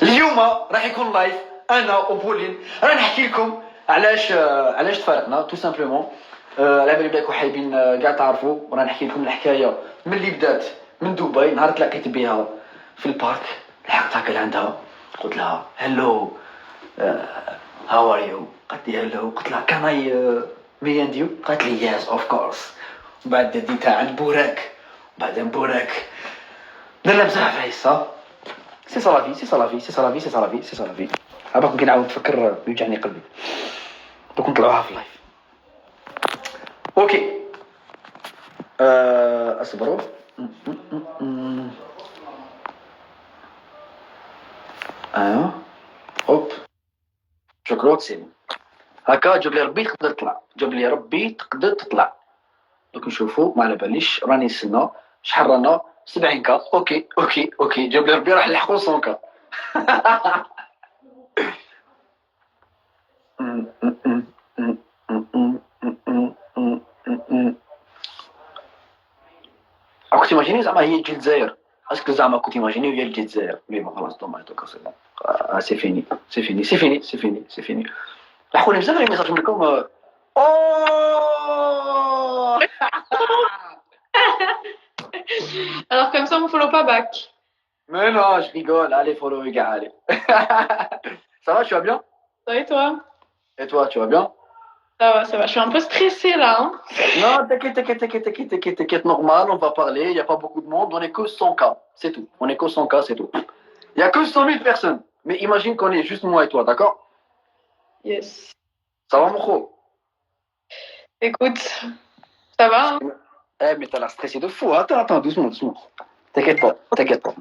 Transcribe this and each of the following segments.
اليوم راح يكون لايف انا وبولين راح نحكي لكم علاش تفارقنا تو سامبلومون. على بالي بلاكم حايبين كاع تعرفوا، وراح نحكي لكم الحكايه من اللي بدات من دبي. نهار تلاقيت بها في البارك لحقتها كان عندها، قلت لها هلو هاو ار يو، قالت لي هلو، قلت لها كان اي مي اند يو، قالت لي يس اوف كورس. وبعد ديتها عند بوراك، بعدين بوراك درنا بزاف عيسى. سي سا لافي، سي سا لافي، سي سا لافي، سي سا لافي، سي سا لافي. عباك ممكن نعاود نفكر يوجعني قلبي. دوك نطلعوها في اللايف. اوكي اصبروا. ايوا هوب جو كروك سي هكا. جاب لي ربي تقدر تطلع، جاب لي ربي تقدر تطلع. دوك نشوفوا، ما على باليش راني نستنى شحال رانا. 70 كا. اوكي اوكي اوكي، جاب لي ربي راح نلحقوا 100 كا. كنت ايماجيني زعما هي تجي الجزائر، اسكو زعما كنت ايماجيني هي تجي الجزائر. مي بون خلاص دوماج دوكا سي بون. سي فيني سي فيني سي فيني سي فيني سي فيني. لحقوني بزاف لي ميساج منكم. اوه Alors comme ça, on ne follow pas back. Mais non, je rigole. Allez, follow les gars, allez. Ça va, tu vas bien? Ça va et toi? Et toi, tu vas bien? Ça va, ça va. Je suis un peu stressée là. Hein. Non, t'inquiète, t'inquiète, t'inquiète, t'inquiète, t'inquiète, t'inquiète, normal, on va parler, il n'y a pas beaucoup de monde, on est que 100 cas, c'est tout. On est que 100 cas, c'est tout. Il n'y a que 100 000 personnes. Mais imagine qu'on est juste moi et toi, d'accord? Yes. Ça va, mon gros? Écoute, ça va hein. Eh, mais t'as l'air stressé de fou. Attends, attends, doucement, doucement. T'inquiète pas, t'inquiète pas.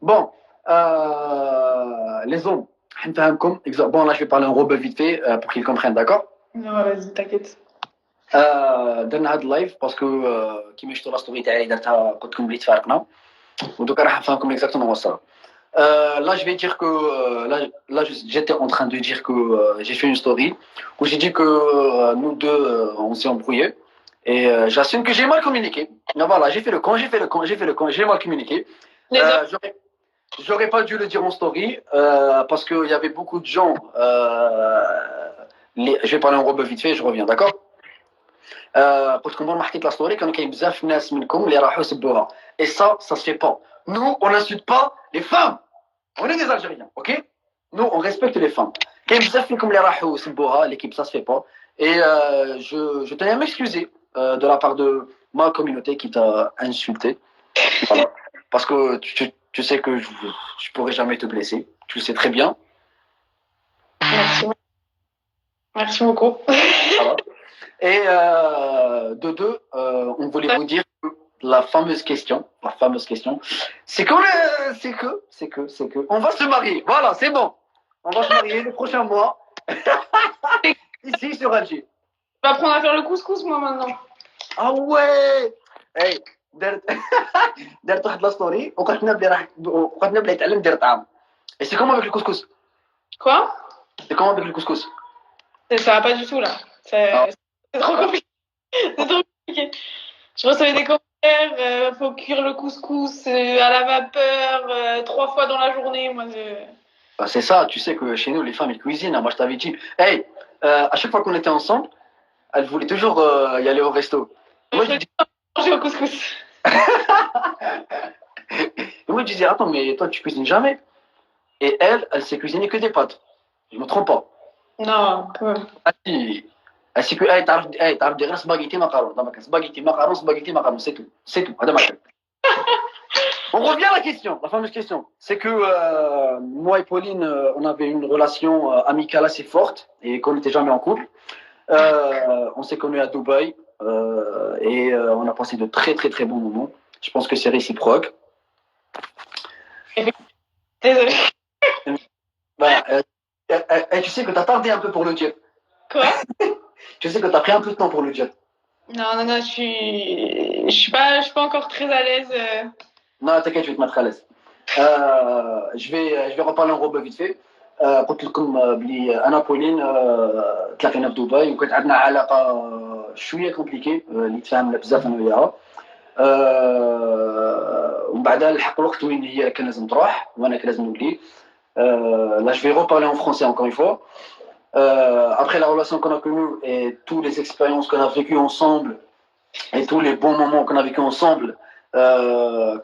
Bon, les hommes, bon, là je vais parler en rebeu vite fait pour qu'ils comprennent, d'accord? Non, vas-y, t'inquiète. درنا هاد اللايف باسكو كيما شفتوا لا ستوري تاعي درتها قلت لكم بلي تفارقنا، ودوكا راح نفهمكم اكزاكتومون واش صرا. Là, je vais dire que j'étais en train de dire que j'ai fait une story où j'ai dit que nous deux, on s'est embrouillés. Et j'assume que j'ai mal communiqué. Mais voilà, j'ai fait le con, j'ai mal communiqué. J'aurais pas dû le dire en story parce qu'il y avait beaucoup de gens. Je vais parler en rebeu vite fait, je reviens, d'accord? قلت لكم ما حكيت لا ستوري كانوا كاين بزاف ناس منكم اللي راحوا سبوها. Et ça se fait pas. Nous, on n'insulte pas les femmes. On est des Algériens, ok? Nous, on respecte les femmes. كاين بزاف منكم اللي راحوا سبوها l'équipe, ça se fait pas. Et je tenais à m'excuser de la part de ma communauté qui t'a insulté. Voilà. Parce que tu sais que je pourrais jamais te blesser. Tu le sais très bien. Merci. Merci beaucoup. Voilà. Et de deux, on voulait vous dire que la fameuse question, c'est que, on va se marier. Voilà, c'est bon. On va se marier les prochains mois. Ici, sur Alger. Je vais apprendre à faire le couscous, moi, maintenant. Ah ouais. Hey, درت واحد لا ستوري وقالت لنا بلي يتعلم يدير طعام. Et c'est comment avec le couscous? Quoi? C'est comment avec le couscous? Ça va pas du tout, là. C'est trop compliqué. C'est trop compliqué. Je recevais des commentaires, faut cuire le couscous à la vapeur 3 fois dans la journée. Moi, Bah, c'est ça, tu sais que chez nous, les femmes, ils cuisinent. Moi, je t'avais dit, hey, à chaque fois qu'on était ensemble, elle voulait toujours y aller au resto. Moi, je dis... manger au couscous. Et moi, je disais, attends, mais toi, tu cuisines jamais. Et elle sait cuisiner que des pâtes. Je me trompe pas. Non, ouais. Elle sait que, hey, t'arrives dire spaghetti macaron. Spaghetti macaron, c'est tout. C'est tout. On revient à la question, la fameuse question. C'est que moi et Pauline, on avait une relation amicale assez forte et qu'on n'était jamais en couple. On s'est connus à Dubaï et on a passé de très très très bons moments. Je pense que c'est réciproque. Désolée. Bah, tu sais que t'as tardé un peu pour le jet. Quoi? Tu sais que t'as pris un peu de temps pour le jet. Non, je suis pas encore très à l'aise. Non, t'inquiète, je vais te mettre à l'aise. Je vais reparler en rebeu vite fait. قلت لكم بلي انا بولين تلاقينا في دبي وكانت عندنا علاقه شويه كومبليكي اللي تفاهمنا بزاف انا وياها. بعدها لحق الوقت وين هي كان لازم تروح وانا كان لازم نولي. Là, je vais reparler en français encore une fois. Après la relation qu'on a connue et toutes les expériences qu'on a vécues ensemble et tous les bons moments qu'on a vécu ensemble,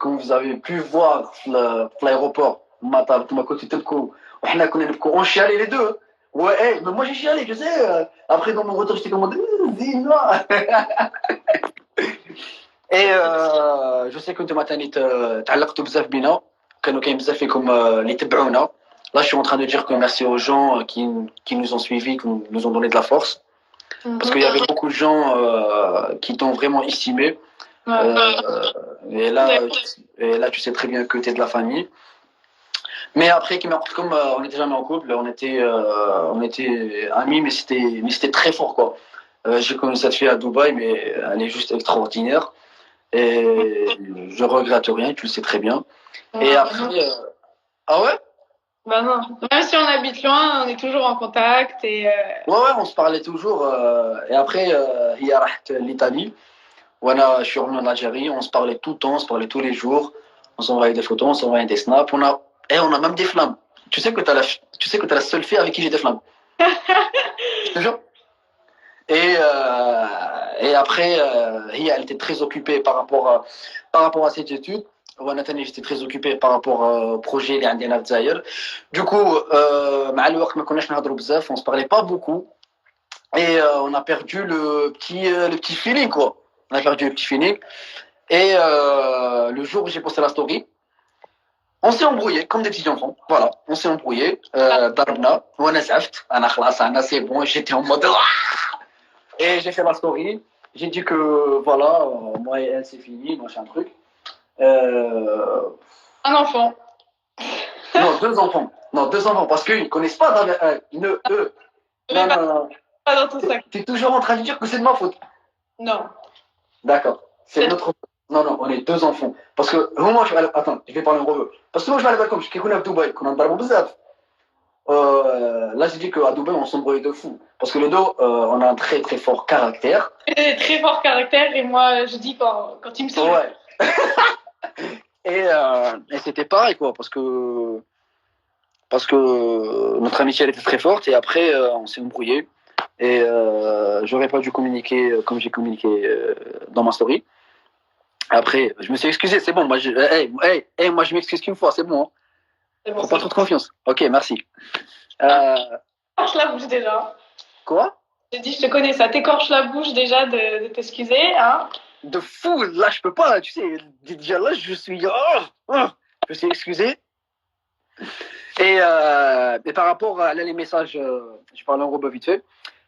comme vous avez pu voir l'aéroport, ma côté de coup, on chialait les deux. Ouais, hey, mais moi j'ai chialé, je sais. Après, dans mon retour, j'étais comme dis-moi. Et je sais que انتم تاني تعلقتوا بزاف بينا كانوا كاين بزاف فيكم اللي تبعونا. Là, je suis en train de dire que merci aux gens qui nous ont suivis, qui nous ont donné de la force. Parce qu'il y avait beaucoup de gens qui t'ont vraiment estimé. Et là, tu sais très bien que tu es de la famille. Mais après, comme on n'était jamais en couple, on était amis, mais c'était très fort, quoi. J'ai connu cette fille à Dubaï, mais elle est juste extraordinaire. Et je regrette rien, tu le sais très bien. Et après... Ah ouais? Bah non. Même si on habite loin, on est toujours en contact. Et ouais, on se parlait toujours. Et après, il y a l'Italie. Voilà, je suis revenu en Algérie, on se parlait tout le temps, on se parlait tous les jours. On s'envoyait des photos, on s'envoyait des snaps. On a même des flammes. Tu sais que t'es la seule fille avec qui j'ai des flammes. Je te jure. Et après, elle était très occupée par rapport à cette étude. J'étais très occupé par rapport au projet اللي عندنا في الجزائر. Du coup, مع الوقت ما كناش نهضروا بزاف, on se parlait pas beaucoup. Et on a perdu le petit feeling, quoi. On a perdu le petit feeling. Et le jour où j'ai posté la story, on s'est embrouillé comme des petits enfants. Voilà, on s'est embrouillé. Darbna, وانا زعفت, انا خلاص, انا c'est bon, j'étais en mode et j'ai fait la story. J'ai dit que voilà, moi et elle c'est fini, machin truc. un enfant. Non, deux enfants, parce qu'ils ne connaissent pas eux. Non. Pas dans ton sac. Tu es toujours en train de dire que c'est de ma faute. Non. D'accord, c'est notre faute. Non, on est deux enfants. Parce que moi, attends, je vais parler en rebeu. Parce que moi, je vais aller comme je suis à Dubaï, qu'on a un bzaf. Là, j'ai dit qu'à Dubaï, on s'embrouillait de fou. Parce que les deux, on a un très très fort caractère. Très fort caractère, et moi, je dis quand il me saoule. Ouais. Et c'était pareil, quoi, parce que notre amitié elle était très forte et après on s'est embrouillé et j'aurais pas dû communiquer comme j'ai communiqué dans ma story. Après, je me suis excusé, c'est bon, moi moi je m'excuse qu'une fois, c'est bon. Hein. C'est bon, faut pas trop de confiance. Ok, merci. T'écorches la bouche déjà. Quoi? J'ai dit, je te connais, ça t'écorche la bouche déjà de t'excuser, hein. De fou, là je peux pas, tu sais, déjà là je suis, je me suis excusé. Et par rapport à les messages, je parle en gros vite fait.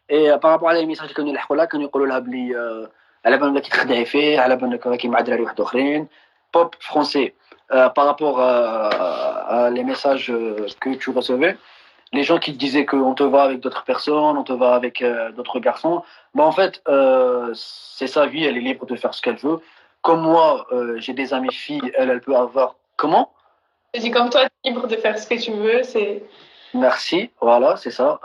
Et par rapport à les messages اللي كانوا يلحقوا لها كانوا يقولوا لها بلي على بالنا كتخدعي فيه, على بالك راكي مع دراري واحد اخرين. Pop français. Par rapport à les messages que tu recevais, les gens qui te disaient qu'on te voit avec d'autres personnes, on te voit avec d'autres garçons, bah en fait, c'est sa vie, elle est libre de faire ce qu'elle veut. Comme moi, j'ai des amies filles, elle peut avoir... Comment? Je dis comme toi, tu es libre de faire ce que tu veux, c'est... Merci, voilà, c'est ça.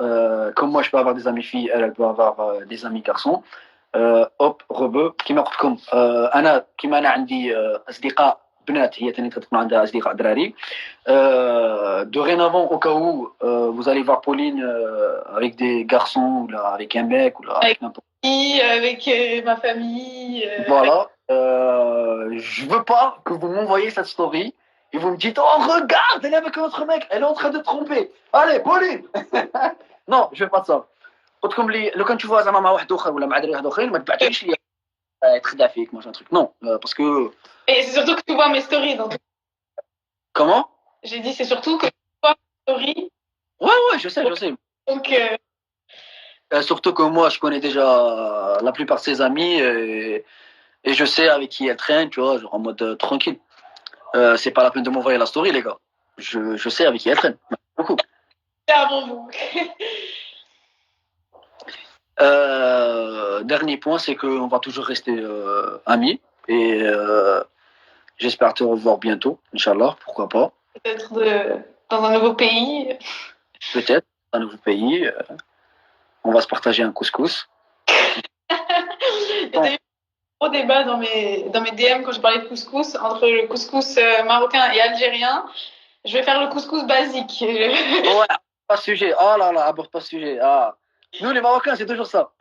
Comme moi, je peux avoir des amis filles, elle peut avoir des amis garçons. Hop, rebeu, كيما قلت لكم أنا كيما أنا عندي أصدقاء بنات, هي تاني تكون عندها أصدقاء دراري. Dorénavant, au cas où vous allez voir Pauline avec des garçons, ou là, avec un mec, ou là, avec n'importe qui, avec ma famille. Voilà. Je veux pas que vous m'envoyiez cette story et vous me dites, oh regarde, elle est avec un autre mec, elle est en train de tromper. Allez, Pauline. Non, je veux pas de ça. قلت لكم لي لو كان تشوفوها زعما مع واحد اخر ولا مع دراري واحد اخرين ما تبعتوليش لي تخدع فيك machin truc. Non, parce que... Et c'est surtout que tu vois mes stories. Donc... Comment? J'ai dit c'est surtout que tu vois mes stories. Ouais, je sais. Donc... surtout que moi je connais déjà la plupart de ses amis et je sais avec qui elle traîne, tu vois, genre en mode tranquille. C'est pas la peine de m'envoyer la story, les gars. Je sais avec qui elle traîne. Beaucoup. Avant vous. Dernier point, c'est qu'on va toujours rester amis et j'espère te revoir bientôt, Inch'Allah, pourquoi pas. Peut-être dans un nouveau pays. Peut-être, un nouveau pays. On va se partager un couscous. gros débat dans mes DM quand je parlais de couscous entre le couscous marocain et algérien. Je vais faire le couscous basique. Ouais, pas ce sujet. Oh là là, aborde pas ce sujet. Ah. Nous, les Marocains, c'est toujours ça.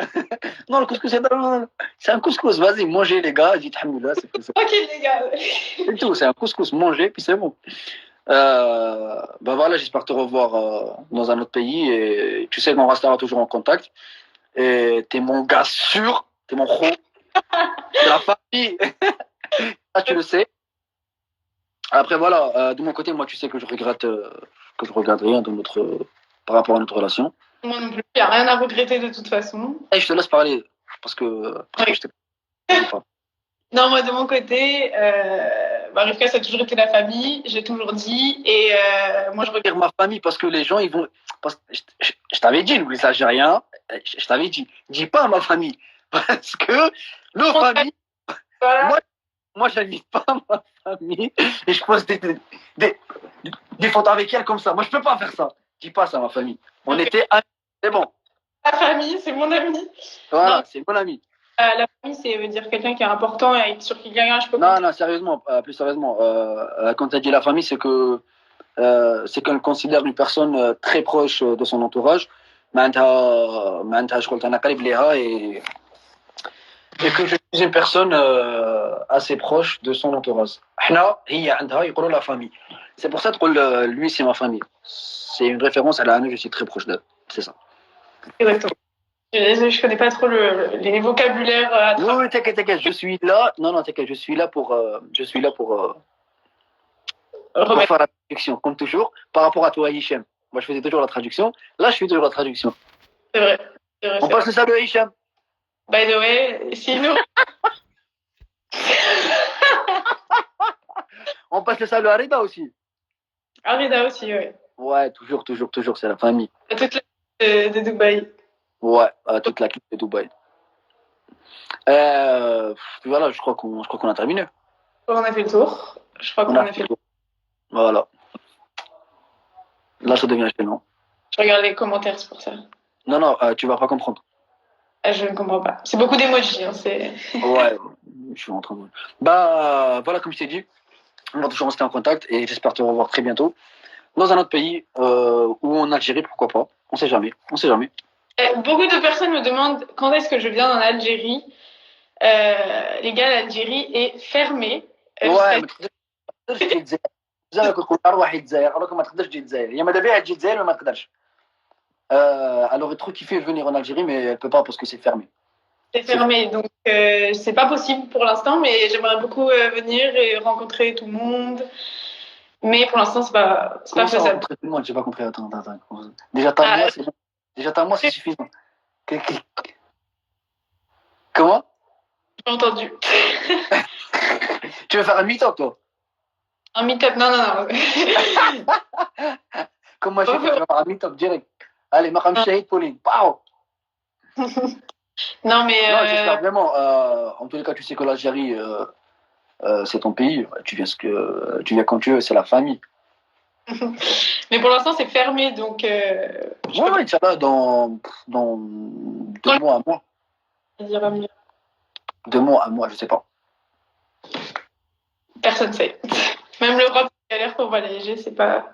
Non, le couscous, c'est un couscous. Vas-y, mangez, les gars. Dites hamdoulah, c'est tout. Ok, les gars. C'est tout, c'est un couscous. Mangez, puis c'est bon. Bah voilà, j'espère te revoir dans un autre pays. Et tu sais qu'on restera toujours en contact. Et t'es mon gars sûr. T'es mon ro. C'est la famille. Ça, tu le sais. Après, voilà, de mon côté, moi, tu sais que je regrette rien de par rapport à notre relation. Moi non plus, il n'y a rien à regretter de toute façon. Et je te laisse parler parce que je t'ai pas. Non, moi de mon côté, Rivka, ça a toujours été la famille, j'ai toujours dit. Et moi je regrette. Ma famille parce que les gens, ils vont. Je t'avais dit, Louis Algérien, je t'avais dit, dis pas à ma famille. Parce que nos familles. Voilà. Moi, j'invite pas ma famille et je pose des photos avec elle comme ça. Moi, je peux pas faire ça. Dis pas ça à ma famille. On était amis. C'est bon. La famille, c'est mon ami. Voilà, Non. c'est mon ami. La famille, c'est veut dire quelqu'un qui est important et sur qui quelqu'un je peux Non, compter. non, sérieusement, plus sérieusement. Quand tu as dit la famille, c'est qu'elle considère une personne très proche de son entourage. معناتها شغل أنا قريب ليها et que je suis une personne assez proche de son entourage. حنا هي عندها يقولوا la famille. C'est pour ça que lui c'est ma famille. C'est une référence à la je suis très proche d'elle. C'est ça. Exactement. Je connais pas trop les vocabulaires. Oui, t'inquiète, je suis là. Non, t'inquiète, je suis là pour faire la traduction, comme toujours, par rapport à toi, Hicham. Moi, je faisais toujours la traduction. Là, je fais toujours la traduction. C'est vrai. On passe le salut à Hicham. By the way, sinon. On passe le salut à Rida aussi. Arida aussi, ouais. Ouais, toujours, c'est la famille. Toute la de Dubaï. Ouais, toute la clique de Dubaï. Voilà, je crois qu'on a terminé. On a fait le tour. Je crois qu'on a fait le tour. Voilà. Là, ça devient gênant. Je regarde les commentaires, c'est pour ça. Non, tu vas pas comprendre. Je ne comprends pas. C'est beaucoup d'émojis. Hein, ouais, je suis en train de... Bah, voilà, comme je t'ai dit, on va toujours rester en contact et j'espère te revoir très bientôt dans un autre pays ou en Algérie, pourquoi pas. On sait jamais. Beaucoup de personnes me demandent quand est-ce que je viens en Algérie. Les gars, l'Algérie est fermée. Ouais, ما تقدرش تجي الجزائر. الجزائر كتكون أروح الجزائر، alors que ما تقدرش تجي الجزائر. هي ماذا بيها تجي الجزائر ما تقدرش. Elle aurait trop kiffé venir en Algérie, mais elle peut pas parce que c'est fermé. C'est fermé, donc c'est pas possible pour l'instant, mais j'aimerais beaucoup venir et rencontrer tout le monde. Mais pour l'instant, c'est pas faisable. Rencontrer tout le monde, j'ai pas compris. Attends. Déjà t'as moi, c'est bon. Déjà t'as moi, c'est suffisant. Comment? J'ai entendu. Tu veux faire un meet-up, toi? Un meet-up? Non. Comme moi, j'ai fait, tu veux faire un meet-up direct. Allez, Maham Shahid, Pauline. Pow! Non, mais. Non, j'espère vraiment. En tous les cas, tu sais que l'Algérie, c'est ton pays. Tu viens quand tu veux, c'est la famille. Mais pour l'instant, c'est fermé, donc. Ouais, Inch'Allah, dans 2 mois, 1 mois. 2 mois, 1 mois, je sais pas. Personne sait. Même l'Europe galère pour voyager, c'est pas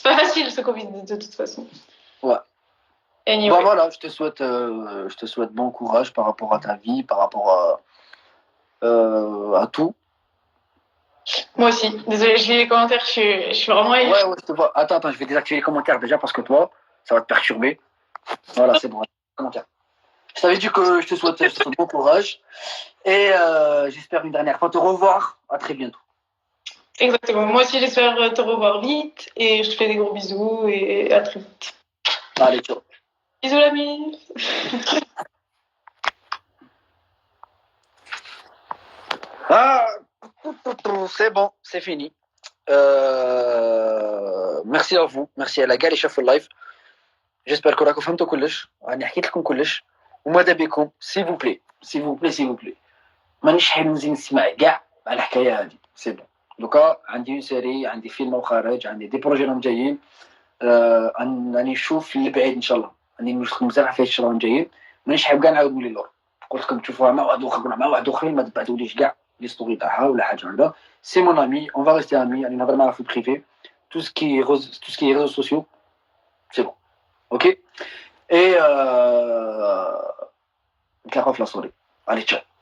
facile ce Covid de toute façon. Ouais. Anyway. Bah voilà, je te souhaite bon courage par rapport à ta vie, par rapport à tout. Moi aussi. Désolée, je lis les commentaires, je suis vraiment... Ouais, je te vois. Attends, je vais désactiver les commentaires déjà parce que toi, ça va te perturber. Voilà, c'est bon. Commentaires. Je t'avais dit que je te souhaite bon courage et j'espère une dernière fois te revoir. À très bientôt. Exactement. Moi aussi, j'espère te revoir vite et je te fais des gros bisous et à très vite. Allez, ciao. Bisous l'ami. C'est bon, c'est fini. Merci à vous, merci à la gars اللي شافوا اللايف. J'espère que راكم فهمتوا كلش، راني حكيت لكم كلش وماذا بكم s'il vous plaît. مانيش حاب نزيد نسمع كاع على الحكايه هذه، سي بون. دوكا عندي سيري، عندي فيلم وخارج، عندي دي بروجي راهم جايين. راني نشوف اللي بعيد ان شاء الله، راني نخدم بزاف في هاد الشهر راهم جايين، مانيش حاب كاع نعاود نولي لور. قلت لكم تشوفوها مع واحد اخر ولا مع واحد اخرين ما تبعتوليش كاع لي ستوري تاعها ولا حاجه هكذا. سي مون امي اون فا ريستي امي يعني نهضر معاها في البريفي تو سكي ريزو سوسيو سي بون اوكي اي نتلاقاو في لا ستوري. allez ciao.